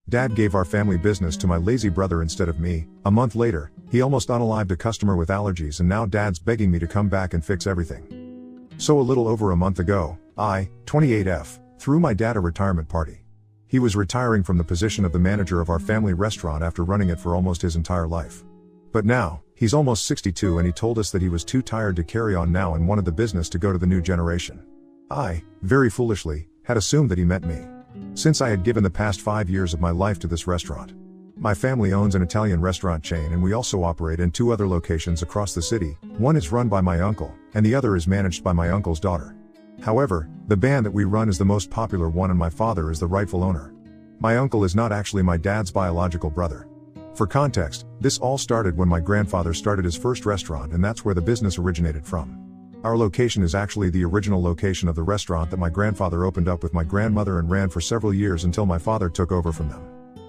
Dad gave our family business to my lazy brother instead of me. A month later, he almost unalived a customer with allergies, and now Dad's begging me to come back and fix everything. So a little over a month ago, I, 28F, threw my dad a retirement party. He was retiring from the position of the manager of our family restaurant after running it for almost his entire life. But now, he's almost 62, and he told us that he was too tired to carry on now and wanted the business to go to the new generation. I, very foolishly, had assumed that he meant me, since I had given the past 5 years of my life to this restaurant. My family owns an Italian restaurant chain, and we also operate in 2 other locations across the city. One is run by my uncle, and the other is managed by my uncle's daughter. However, the band that we run is the most popular one, and my father is the rightful owner. My uncle is not actually my dad's biological brother. For context, this all started when my grandfather started his first restaurant, and that's where the business originated from. Our location is actually the original location of the restaurant that my grandfather opened up with my grandmother and ran for several years until my father took over from them.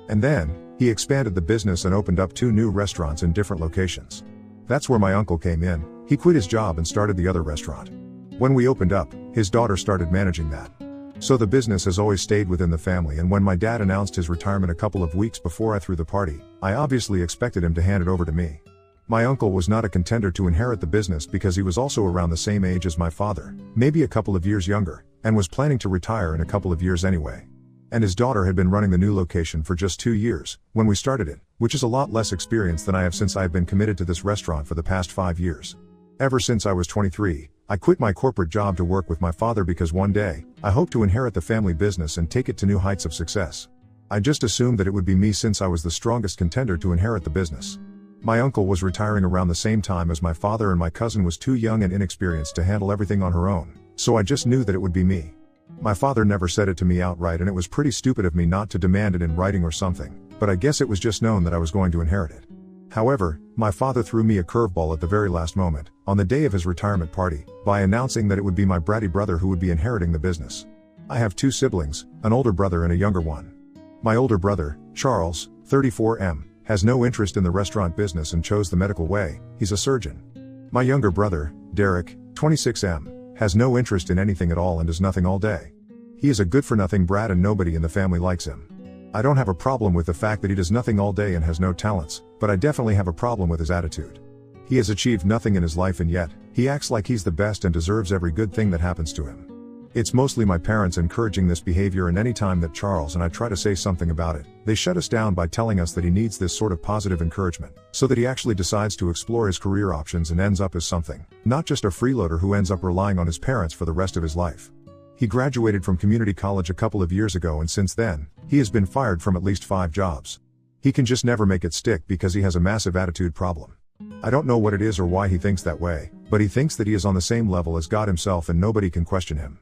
And then, he expanded the business and opened up 2 new restaurants in different locations. That's where my uncle came in. He quit his job and started the other restaurant. When we opened up, his daughter started managing that. So the business has always stayed within the family, and when my dad announced his retirement a couple of weeks before I threw the party, I obviously expected him to hand it over to me. My uncle was not a contender to inherit the business because he was also around the same age as my father, maybe a couple of years younger, and was planning to retire in a couple of years anyway. And his daughter had been running the new location for just 2 years, when we started it, which is a lot less experience than I have since I have been committed to this restaurant for the past 5 years. Ever since I was 23, I quit my corporate job to work with my father because one day, I hope to inherit the family business and take it to new heights of success. I just assumed that it would be me since I was the strongest contender to inherit the business. My uncle was retiring around the same time as my father, and my cousin was too young and inexperienced to handle everything on her own, so I just knew that it would be me. My father never said it to me outright, and it was pretty stupid of me not to demand it in writing or something, but I guess it was just known that I was going to inherit it. However, my father threw me a curveball at the very last moment, on the day of his retirement party, by announcing that it would be my bratty brother who would be inheriting the business. I have 2 siblings, an older brother and a younger one. My older brother, Charles, 34M, has no interest in the restaurant business and chose the medical way. He's a surgeon. My younger brother, Derek, 26M, has no interest in anything at all and does nothing all day. He is a good-for-nothing brat and nobody in the family likes him. I don't have a problem with the fact that he does nothing all day and has no talents, but I definitely have a problem with his attitude. He has achieved nothing in his life, and yet, he acts like he's the best and deserves every good thing that happens to him. It's mostly my parents encouraging this behavior, and any time that Charles and I try to say something about it, they shut us down by telling us that he needs this sort of positive encouragement, so that he actually decides to explore his career options and ends up as something, not just a freeloader who ends up relying on his parents for the rest of his life. He graduated from community college a couple of years ago, and since then, he has been fired from at least 5 jobs. He can just never make it stick because he has a massive attitude problem. I don't know what it is or why he thinks that way, but he thinks that he is on the same level as God himself and nobody can question him.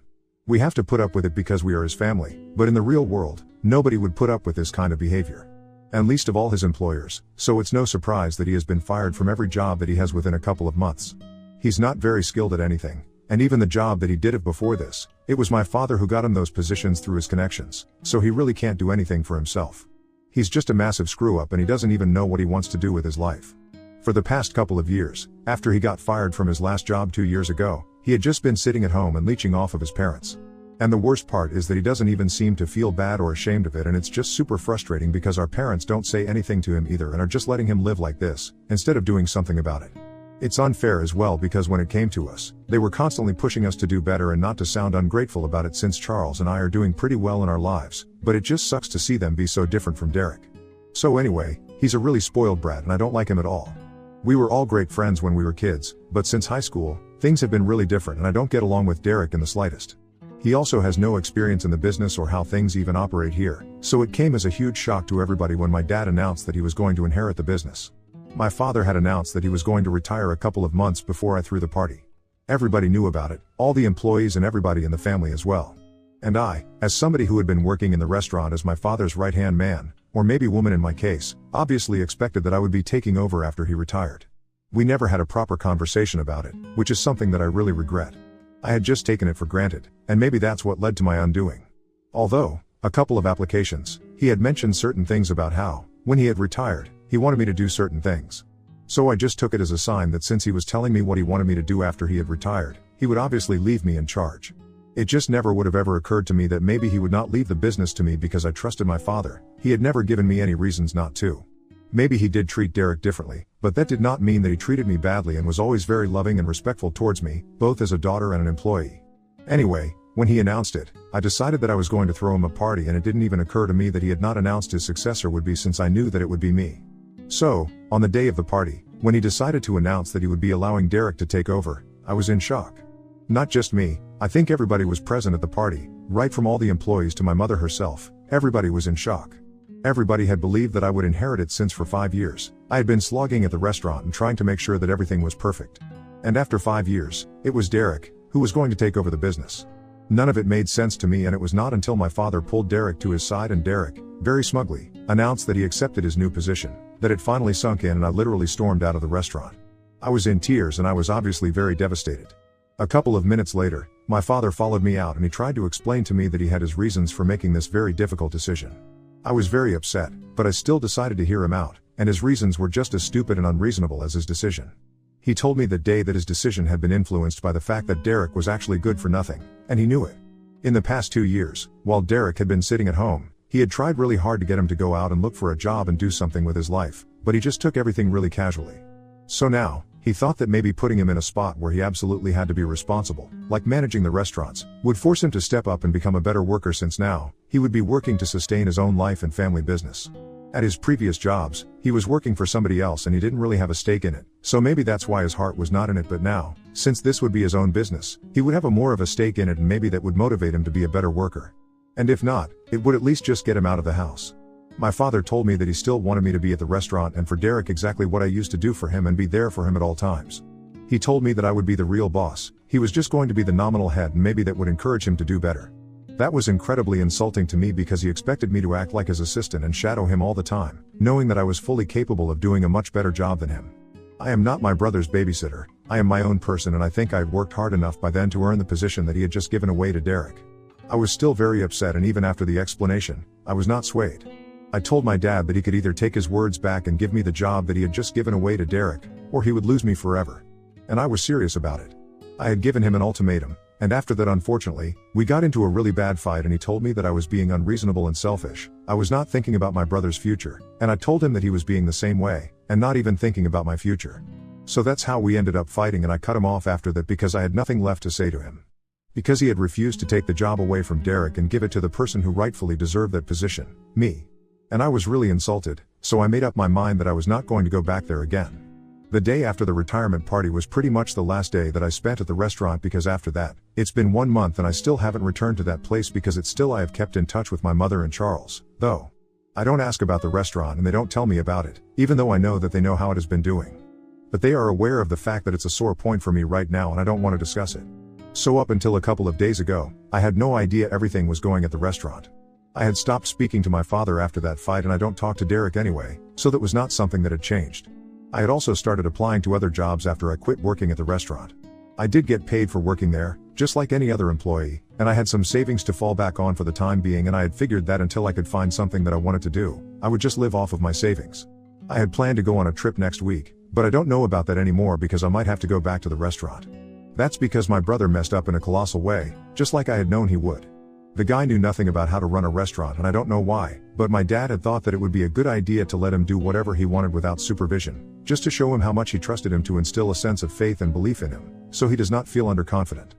We have to put up with it because we are his family, but in the real world, nobody would put up with this kind of behavior. And least of all his employers, so it's no surprise that he has been fired from every job that he has within a couple of months. He's not very skilled at anything, and even the job that he did before this, it was my father who got him those positions through his connections, so he really can't do anything for himself. He's just a massive screw-up, and he doesn't even know what he wants to do with his life. For the past couple of years, after he got fired from his last job 2 years ago, he had just been sitting at home and leeching off of his parents. And the worst part is that he doesn't even seem to feel bad or ashamed of it, and it's just super frustrating because our parents don't say anything to him either and are just letting him live like this, instead of doing something about it. It's unfair as well because when it came to us, they were constantly pushing us to do better and not to sound ungrateful about it, since Charles and I are doing pretty well in our lives, but it just sucks to see them be so different from Derek. So anyway, he's a really spoiled brat and I don't like him at all. We were all great friends when we were kids, but since high school, things have been really different and I don't get along with Derek in the slightest. He also has no experience in the business or how things even operate here, so it came as a huge shock to everybody when my dad announced that he was going to inherit the business. My father had announced that he was going to retire a couple of months before I threw the party. Everybody knew about it, all the employees and everybody in the family as well. And I, as somebody who had been working in the restaurant as my father's right-hand man, or maybe woman in my case, obviously expected that I would be taking over after he retired. We never had a proper conversation about it, which is something that I really regret. I had just taken it for granted, and maybe that's what led to my undoing. Although, a couple of applications, he had mentioned certain things about how, when he had retired, he wanted me to do certain things. So I just took it as a sign that since he was telling me what he wanted me to do after he had retired, he would obviously leave me in charge. It just never would have ever occurred to me that maybe he would not leave the business to me because I trusted my father. He had never given me any reasons not to. Maybe he did treat Derek differently, but that did not mean that he treated me badly and was always very loving and respectful towards me, both as a daughter and an employee. Anyway, when he announced it, I decided that I was going to throw him a party, and it didn't even occur to me that he had not announced his successor would be, since I knew that it would be me. So, on the day of the party, when he decided to announce that he would be allowing Derek to take over, I was in shock. Not just me, I think everybody was present at the party, right from all the employees to my mother herself. Everybody was in shock. Everybody had believed that I would inherit it, since for 5 years, I had been slogging at the restaurant and trying to make sure that everything was perfect. And after 5 years, it was Derek who was going to take over the business. None of it made sense to me, and it was not until my father pulled Derek to his side and Derek, very smugly, announced that he accepted his new position, that it finally sunk in, and I literally stormed out of the restaurant. I was in tears, and I was obviously very devastated. A couple of minutes later, my father followed me out and he tried to explain to me that he had his reasons for making this very difficult decision. I was very upset, but I still decided to hear him out, and his reasons were just as stupid and unreasonable as his decision. He told me that day that his decision had been influenced by the fact that Derek was actually good for nothing, and he knew it. In the past 2 years, while Derek had been sitting at home, he had tried really hard to get him to go out and look for a job and do something with his life, but he just took everything really casually. So now, he thought that maybe putting him in a spot where he absolutely had to be responsible, like managing the restaurants, would force him to step up and become a better worker, since now, he would be working to sustain his own life and family business. At his previous jobs, he was working for somebody else and he didn't really have a stake in it, so maybe that's why his heart was not in it, but now, since this would be his own business, he would have more of a stake in it, and maybe that would motivate him to be a better worker. And if not, it would at least just get him out of the house. My father told me that he still wanted me to be at the restaurant and for Derek exactly what I used to do for him and be there for him at all times. He told me that I would be the real boss, he was just going to be the nominal head, and maybe that would encourage him to do better. That was incredibly insulting to me, because he expected me to act like his assistant and shadow him all the time, knowing that I was fully capable of doing a much better job than him. I am not my brother's babysitter, I am my own person, and I think I had worked hard enough by then to earn the position that he had just given away to Derek. I was still very upset, and even after the explanation, I was not swayed. I told my dad that he could either take his words back and give me the job that he had just given away to Derek, or he would lose me forever. And I was serious about it. I had given him an ultimatum, and after that, unfortunately, we got into a really bad fight, and he told me that I was being unreasonable and selfish. I was not thinking about my brother's future, and I told him that he was being the same way, and not even thinking about my future. So that's how we ended up fighting, and I cut him off after that because I had nothing left to say to him. Because he had refused to take the job away from Derek and give it to the person who rightfully deserved that position, me. And I was really insulted, so I made up my mind that I was not going to go back there again. The day after the retirement party was pretty much the last day that I spent at the restaurant, because after that, it's been 1 month and I still haven't returned to that place, because it's still I have kept in touch with my mother and Charles, though. I don't ask about the restaurant and they don't tell me about it, even though I know that they know how it has been doing. But they are aware of the fact that it's a sore point for me right now and I don't want to discuss it. So up until a couple of days ago, I had no idea everything was going at the restaurant. I had stopped speaking to my father after that fight, and I don't talk to Derek anyway, so that was not something that had changed. I had also started applying to other jobs after I quit working at the restaurant. I did get paid for working there, just like any other employee, and I had some savings to fall back on for the time being, and I had figured that until I could find something that I wanted to do, I would just live off of my savings. I had planned to go on a trip next week, but I don't know about that anymore because I might have to go back to the restaurant. That's because my brother messed up in a colossal way, just like I had known he would. The guy knew nothing about how to run a restaurant, and I don't know why, but my dad had thought that it would be a good idea to let him do whatever he wanted without supervision, just to show him how much he trusted him, to instill a sense of faith and belief in him, so he does not feel underconfident.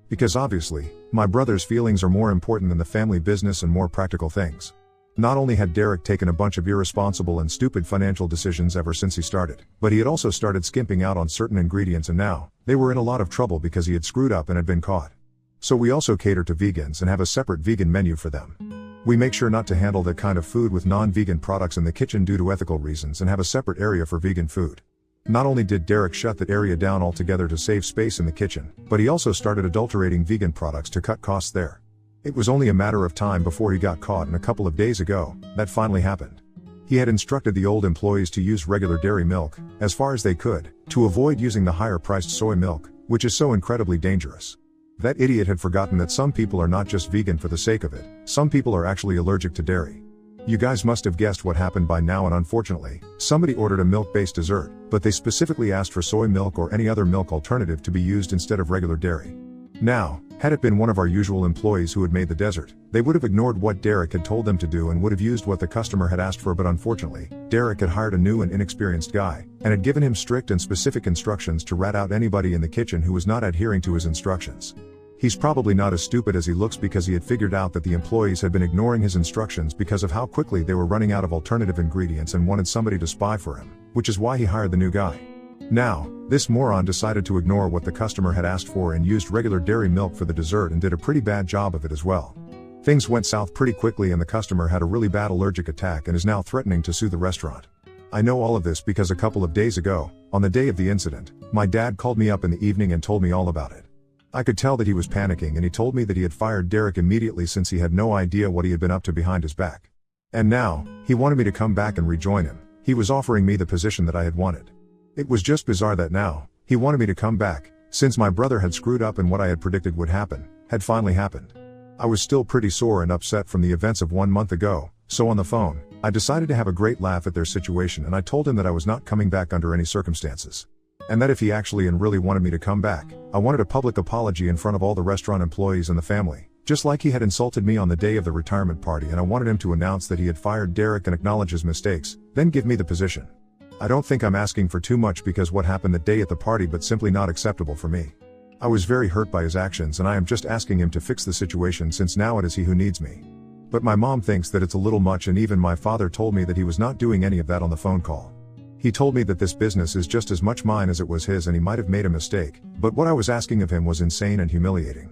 Because obviously, my brother's feelings are more important than the family business and more practical things. Not only had Derek taken a bunch of irresponsible and stupid financial decisions ever since he started, but he had also started skimping out on certain ingredients, and now, they were in a lot of trouble because he had screwed up and had been caught. So we also cater to vegans and have a separate vegan menu for them. We make sure not to handle that kind of food with non-vegan products in the kitchen due to ethical reasons, and have a separate area for vegan food. Not only did Derek shut that area down altogether to save space in the kitchen, but he also started adulterating vegan products to cut costs there. It was only a matter of time before he got caught, and a couple of days ago, that finally happened. He had instructed the old employees to use regular dairy milk, as far as they could, to avoid using the higher-priced soy milk, which is so incredibly dangerous. That idiot had forgotten that some people are not just vegan for the sake of it, some people are actually allergic to dairy. You guys must have guessed what happened by now, and unfortunately, somebody ordered a milk-based dessert, but they specifically asked for soy milk or any other milk alternative to be used instead of regular dairy. Now, had it been one of our usual employees who had made the desert, they would have ignored what Derek had told them to do and would have used what the customer had asked for, but unfortunately, Derek had hired a new and inexperienced guy, and had given him strict and specific instructions to rat out anybody in the kitchen who was not adhering to his instructions. He's probably not as stupid as he looks, because he had figured out that the employees had been ignoring his instructions because of how quickly they were running out of alternative ingredients and wanted somebody to spy for him, which is why he hired the new guy. Now, this moron decided to ignore what the customer had asked for and used regular dairy milk for the dessert and did a pretty bad job of it as well. Things went south pretty quickly and the customer had a really bad allergic attack and is now threatening to sue the restaurant. I know all of this because a couple of days ago, on the day of the incident, my dad called me up in the evening and told me all about it. I could tell that he was panicking and he told me that he had fired Derek immediately since he had no idea what he had been up to behind his back. And now, he wanted me to come back and rejoin him. He was offering me the position that I had wanted. It was just bizarre that now, he wanted me to come back, since my brother had screwed up and what I had predicted would happen, had finally happened. I was still pretty sore and upset from the events of 1 month ago, so on the phone, I decided to have a great laugh at their situation and I told him that I was not coming back under any circumstances. And that if he actually and really wanted me to come back, I wanted a public apology in front of all the restaurant employees and the family, just like he had insulted me on the day of the retirement party, and I wanted him to announce that he had fired Derek and acknowledge his mistakes, then give me the position. I don't think I'm asking for too much because what happened that day at the party, but simply not acceptable for me. I was very hurt by his actions and I am just asking him to fix the situation since now it is he who needs me. But my mom thinks that it's a little much, and even my father told me that he was not doing any of that on the phone call. He told me that this business is just as much mine as it was his and he might have made a mistake, but what I was asking of him was insane and humiliating.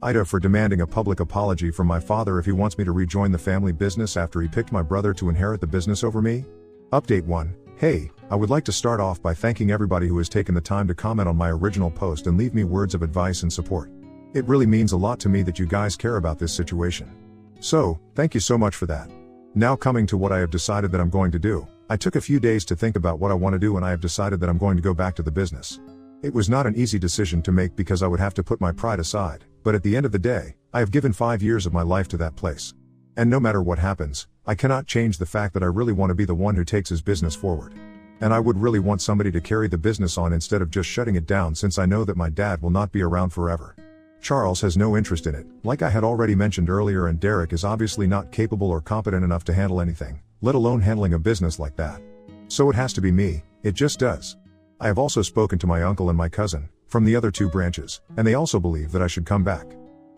Ida for demanding a public apology from my father if he wants me to rejoin the family business after he picked my brother to inherit the business over me. Update 1. Hey, I would like to start off by thanking everybody who has taken the time to comment on my original post and leave me words of advice and support. It really means a lot to me that you guys care about this situation. So, thank you so much for that. Now coming to what I have decided that I'm going to do. I took a few days to think about what I want to do and I have decided that I'm going to go back to the business. It was not an easy decision to make because I would have to put my pride aside, but at the end of the day, I have given 5 years of my life to that place. And no matter what happens, I cannot change the fact that I really want to be the one who takes his business forward. And I would really want somebody to carry the business on instead of just shutting it down, since I know that my dad will not be around forever. Charles has no interest in it, like I had already mentioned earlier, and Derek is obviously not capable or competent enough to handle anything, let alone handling a business like that. So it has to be me, it just does. I have also spoken to my uncle and my cousin, from the other 2 branches, and they also believe that I should come back.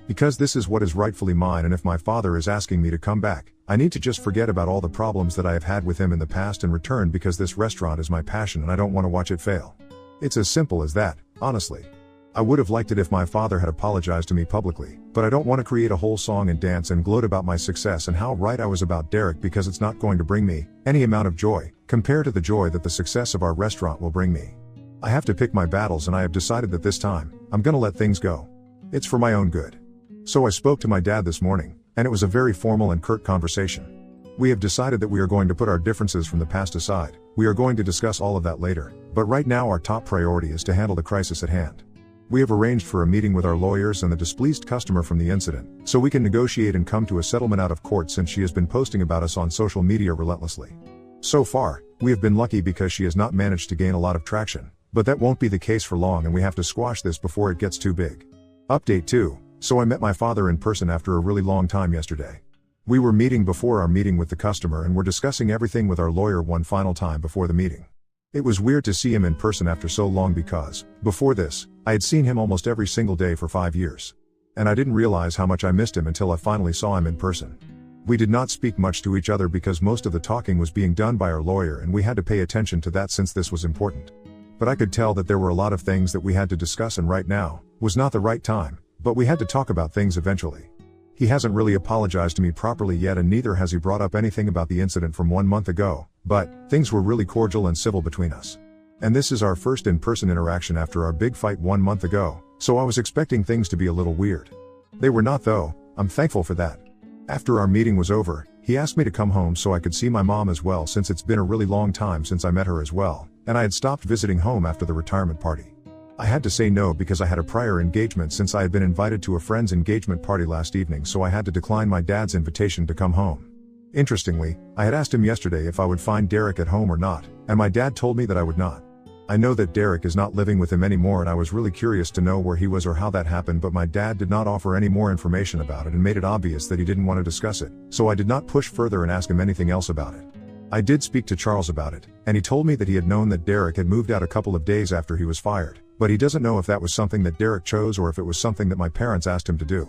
Because this is what is rightfully mine, and if my father is asking me to come back, I need to just forget about all the problems that I have had with him in the past and return, because this restaurant is my passion and I don't want to watch it fail. It's as simple as that, honestly. I would have liked it if my father had apologized to me publicly, but I don't want to create a whole song and dance and gloat about my success and how right I was about Derek, because it's not going to bring me any amount of joy compared to the joy that the success of our restaurant will bring me. I have to pick my battles, and I have decided that this time, I'm gonna let things go. It's for my own good. So I spoke to my dad this morning, and it was a very formal and curt conversation. We have decided that we are going to put our differences from the past aside. We are going to discuss all of that later, but right now our top priority is to handle the crisis at hand. We have arranged for a meeting with our lawyers and the displeased customer from the incident, so we can negotiate and come to a settlement out of court, since she has been posting about us on social media relentlessly. So far, we have been lucky because she has not managed to gain a lot of traction, but that won't be the case for long and we have to squash this before it gets too big. Update 2. So I met my father in person after a really long time yesterday. We were meeting before our meeting with the customer and were discussing everything with our lawyer one final time before the meeting. It was weird to see him in person after so long because, before this, I had seen him almost every single day for 5 years. And I didn't realize how much I missed him until I finally saw him in person. We did not speak much to each other because most of the talking was being done by our lawyer and we had to pay attention to that since this was important. But I could tell that there were a lot of things that we had to discuss, and right now was not the right time, but we had to talk about things eventually. He hasn't really apologized to me properly yet, and neither has he brought up anything about the incident from 1 month ago, but things were really cordial and civil between us. And this is our first in-person interaction after our big fight 1 month ago, so I was expecting things to be a little weird. They were not though. I'm thankful for that. After our meeting was over, he asked me to come home so I could see my mom as well, since it's been a really long time since I met her as well, and I had stopped visiting home after the retirement party. I had to say no because I had a prior engagement since I had been invited to a friend's engagement party last evening, so I had to decline my dad's invitation to come home. Interestingly, I had asked him yesterday if I would find Derek at home or not, and my dad told me that I would not. I know that Derek is not living with him anymore and I was really curious to know where he was or how that happened, but my dad did not offer any more information about it and made it obvious that he didn't want to discuss it, so I did not push further and ask him anything else about it. I did speak to Charles about it, and he told me that he had known that Derek had moved out a couple of days after he was fired, but he doesn't know if that was something that Derek chose or if it was something that my parents asked him to do.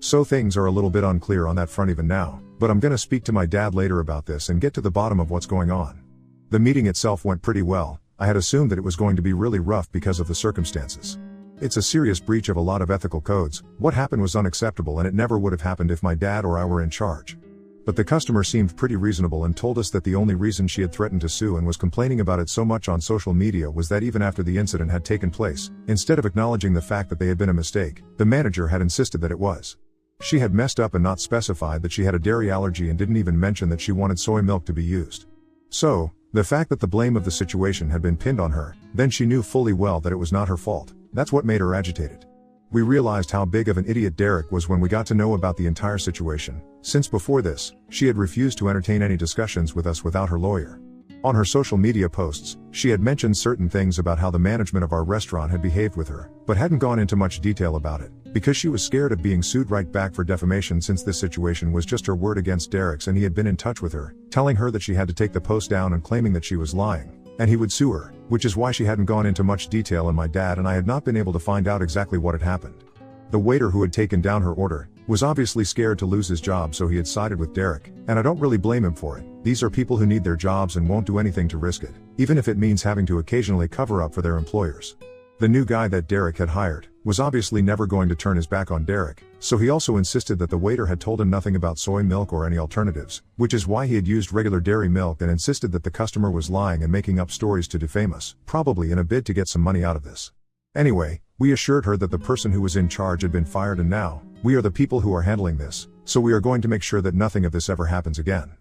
So things are a little bit unclear on that front even now, but I'm gonna speak to my dad later about this and get to the bottom of what's going on. The meeting itself went pretty well. I had assumed that it was going to be really rough because of the circumstances. It's a serious breach of a lot of ethical codes. What happened was unacceptable and it never would have happened if my dad or I were in charge. But the customer seemed pretty reasonable and told us that the only reason she had threatened to sue and was complaining about it so much on social media was that even after the incident had taken place, instead of acknowledging the fact that they had been a mistake, the manager had insisted that it was. She had messed up and not specified that she had a dairy allergy and didn't even mention that she wanted soy milk to be used. So, the fact that the blame of the situation had been pinned on her, then she knew fully well that it was not her fault. That's what made her agitated. We realized how big of an idiot Derek was when we got to know about the entire situation, since before this, she had refused to entertain any discussions with us without her lawyer. On her social media posts, she had mentioned certain things about how the management of our restaurant had behaved with her, but hadn't gone into much detail about it, because she was scared of being sued right back for defamation since this situation was just her word against Derek's and he had been in touch with her, telling her that she had to take the post down and claiming that she was lying, and he would sue her, which is why she hadn't gone into much detail and my dad and I had not been able to find out exactly what had happened. The waiter who had taken down her order was obviously scared to lose his job, so he had sided with Derek, and I don't really blame him for it. These are people who need their jobs and won't do anything to risk it, even if it means having to occasionally cover up for their employers. The new guy that Derek had hired was obviously never going to turn his back on Derek, so he also insisted that the waiter had told him nothing about soy milk or any alternatives, which is why he had used regular dairy milk and insisted that the customer was lying and making up stories to defame us, probably in a bid to get some money out of this. Anyway, we assured her that the person who was in charge had been fired and now, we are the people who are handling this, so we are going to make sure that nothing of this ever happens again.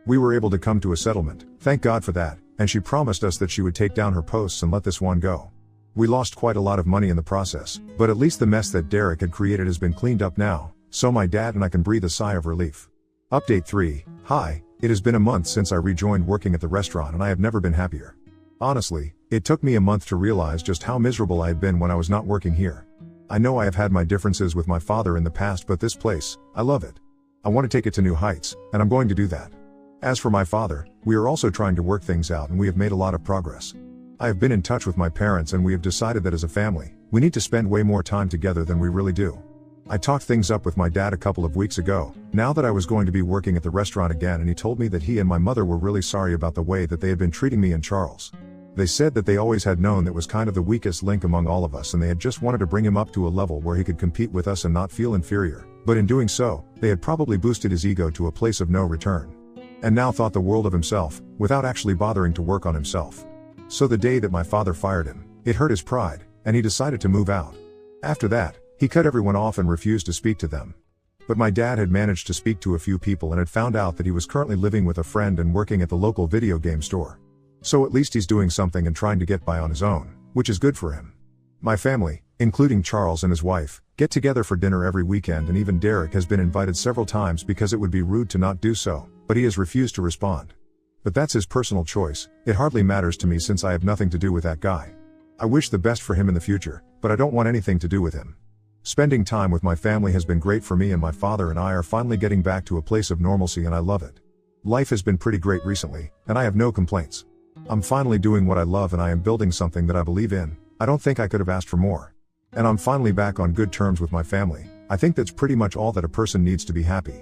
We were able to come to a settlement, thank God for that, and she promised us that she would take down her posts and let this one go. We lost quite a lot of money in the process, but at least the mess that Derek had created has been cleaned up now, so my dad and I can breathe a sigh of relief. Update 3. Hi, it has been a month since I rejoined working at the restaurant and I have never been happier. Honestly, it took me a month to realize just how miserable I had been when I was not working here. I know I have had my differences with my father in the past, but this place, I love it. I want to take it to new heights, and I'm going to do that. As for my father, we are also trying to work things out and we have made a lot of progress. I have been in touch with my parents and we have decided that as a family, we need to spend way more time together than we really do. I talked things up with my dad a couple of weeks ago, now that I was going to be working at the restaurant again, and he told me that he and my mother were really sorry about the way that they had been treating me and Charles. They said that they always had known that was kind of the weakest link among all of us and they had just wanted to bring him up to a level where he could compete with us and not feel inferior, but in doing so, they had probably boosted his ego to a place of no return. And now thought the world of himself, without actually bothering to work on himself. So the day that my father fired him, it hurt his pride, and he decided to move out. After that, he cut everyone off and refused to speak to them. But my dad had managed to speak to a few people and had found out that he was currently living with a friend and working at the local video game store. So at least he's doing something and trying to get by on his own, which is good for him. My family, including Charles and his wife, get together for dinner every weekend, and even Derek has been invited several times because it would be rude to not do so, but he has refused to respond. But that's his personal choice, it hardly matters to me since I have nothing to do with that guy. I wish the best for him in the future, but I don't want anything to do with him. Spending time with my family has been great for me, and my father and I are finally getting back to a place of normalcy and I love it. Life has been pretty great recently, and I have no complaints. I'm finally doing what I love and I am building something that I believe in. I don't think I could have asked for more. And I'm finally back on good terms with my family. I think that's pretty much all that a person needs to be happy.